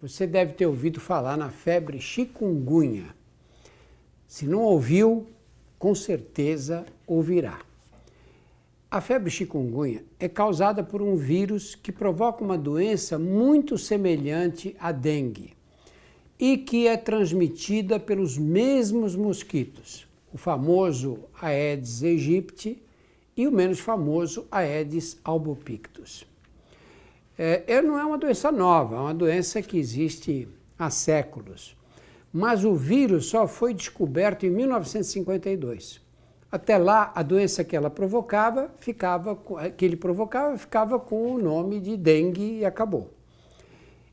Você deve ter ouvido falar na febre chikungunya. Se não ouviu, com certeza ouvirá. A febre chikungunya é causada por um vírus que provoca uma doença muito semelhante à dengue e que é transmitida pelos mesmos mosquitos, o famoso Aedes aegypti e o menos famoso Aedes albopictus. Não é uma doença nova, é uma doença que existe há séculos, mas o vírus só foi descoberto em 1952. Até lá, a doença que ele provocava ficava com o nome de dengue e acabou.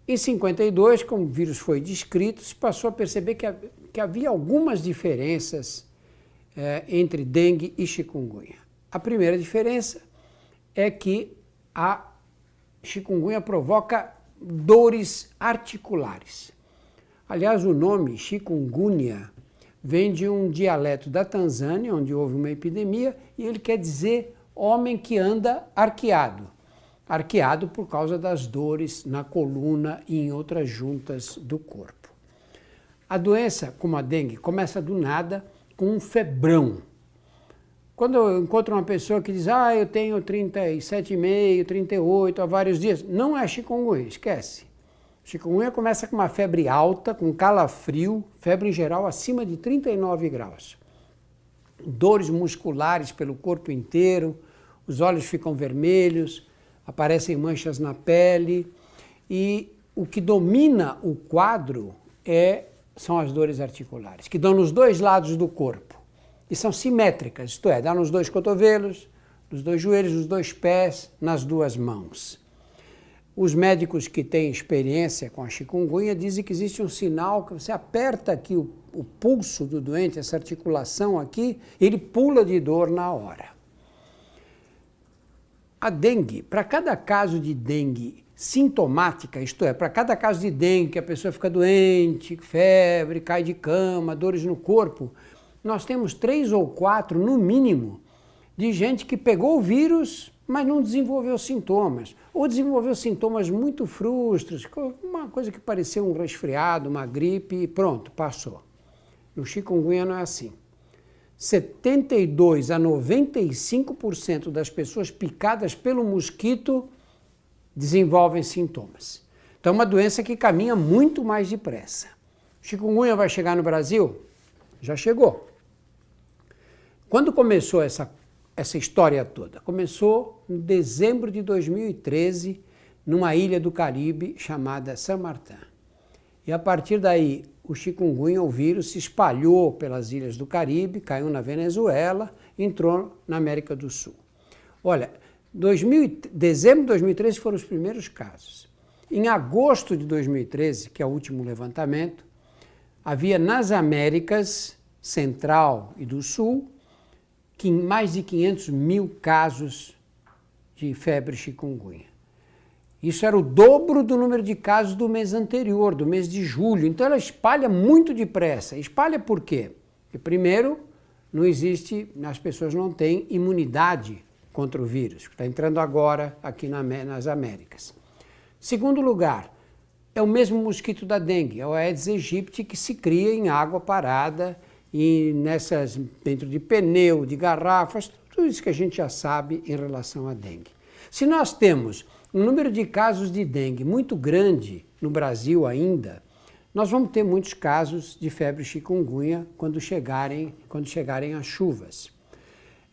Em 52, como o vírus foi descrito, se passou a perceber que havia algumas diferenças entre dengue e chikungunya. A primeira diferença é que a chikungunya provoca dores articulares. Aliás, o nome chikungunya vem de um dialeto da Tanzânia, onde houve uma epidemia, e ele quer dizer homem que anda arqueado. Arqueado por causa das dores na coluna e em outras juntas do corpo. A doença, como a dengue, começa do nada com um febrão. Quando eu encontro uma pessoa que diz, eu tenho 37,5, 38 há vários dias, não é chikungunya, esquece. Chikungunya começa com uma febre alta, com calafrio, febre em geral acima de 39 graus. Dores musculares pelo corpo inteiro, os olhos ficam vermelhos, aparecem manchas na pele e o que domina o quadro são as dores articulares, que dão nos dois lados do corpo. E são simétricas, isto é, dá nos dois cotovelos, nos dois joelhos, nos dois pés, nas duas mãos. Os médicos que têm experiência com a chikungunya dizem que existe um sinal que você aperta aqui o pulso do doente, essa articulação aqui, ele pula de dor na hora. A dengue, para cada caso de dengue sintomática, isto é, para cada caso de dengue que a pessoa fica doente, febre, cai de cama, dores no corpo, nós temos 3 ou 4, no mínimo, de gente que pegou o vírus, mas não desenvolveu sintomas, ou desenvolveu sintomas muito frustros, uma coisa que parecia um resfriado, uma gripe, e pronto, passou. No chikungunya não é assim. 72 a 95% das pessoas picadas pelo mosquito desenvolvem sintomas. Então é uma doença que caminha muito mais depressa. Chikungunya vai chegar no Brasil? Já chegou. Quando começou essa história toda? Começou em dezembro de 2013, numa ilha do Caribe chamada San Martín. E a partir daí, o chikungunya, o vírus, se espalhou pelas ilhas do Caribe, caiu na Venezuela, entrou na América do Sul. Olha, dezembro de 2013 foram os primeiros casos. Em agosto de 2013, que é o último levantamento, havia nas Américas Central e do Sul mais de 500 mil casos de febre chikungunya. Isso era o dobro do número de casos do mês anterior, do mês de julho. Então ela espalha muito depressa. Espalha por quê? Porque, primeiro, as pessoas não têm imunidade contra o vírus, que está entrando agora aqui nas Américas. Segundo lugar, é o mesmo mosquito da dengue, é o Aedes aegypti, que se cria em água parada e dentro de pneu, de garrafas, tudo isso que a gente já sabe em relação à dengue. Se nós temos um número de casos de dengue muito grande no Brasil ainda, nós vamos ter muitos casos de febre chikungunya quando chegarem as chuvas.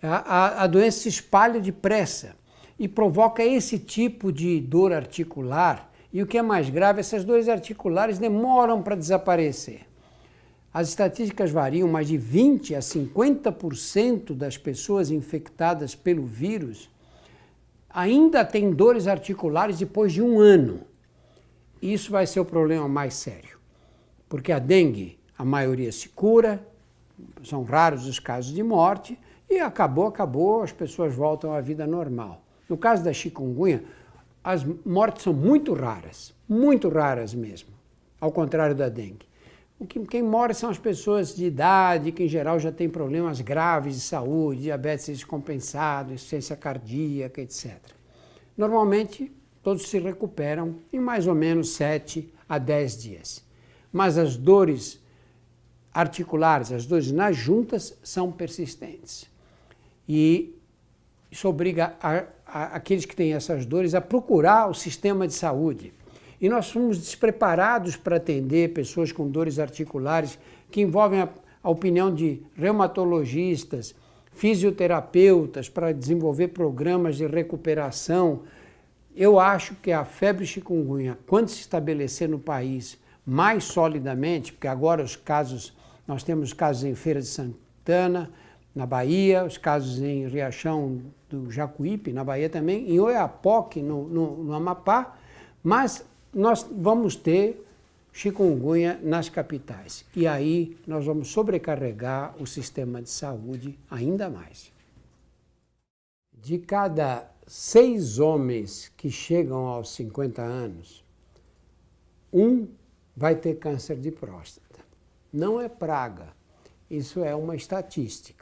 A doença se espalha depressa e provoca esse tipo de dor articular, e o que é mais grave, essas dores articulares demoram para desaparecer. As estatísticas variam, mas de 20% a 50% das pessoas infectadas pelo vírus ainda têm dores articulares depois de um ano. Isso vai ser o problema mais sério, porque a dengue, a maioria se cura, são raros os casos de morte, e acabou, as pessoas voltam à vida normal. No caso da chikungunya, as mortes são muito raras mesmo, ao contrário da dengue. Quem morre são as pessoas de idade, que em geral já têm problemas graves de saúde, diabetes descompensado, insuficiência cardíaca, etc. Normalmente, todos se recuperam em mais ou menos 7 a 10 dias. Mas as dores articulares, as dores nas juntas, são persistentes. E isso obriga aqueles que têm essas dores a procurar o sistema de saúde. E nós fomos despreparados para atender pessoas com dores articulares que envolvem a opinião de reumatologistas, fisioterapeutas, para desenvolver programas de recuperação. Eu acho que a febre chikungunya, quando se estabelecer no país mais solidamente, porque agora nós temos casos em Feira de Santana, na Bahia, os casos em Riachão do Jacuípe, na Bahia também, em Oiapoque, no Amapá, mas nós vamos ter chikungunya nas capitais. E aí nós vamos sobrecarregar o sistema de saúde ainda mais. De cada 6 homens que chegam aos 50 anos, 1 vai ter câncer de próstata. Não é praga, isso é uma estatística.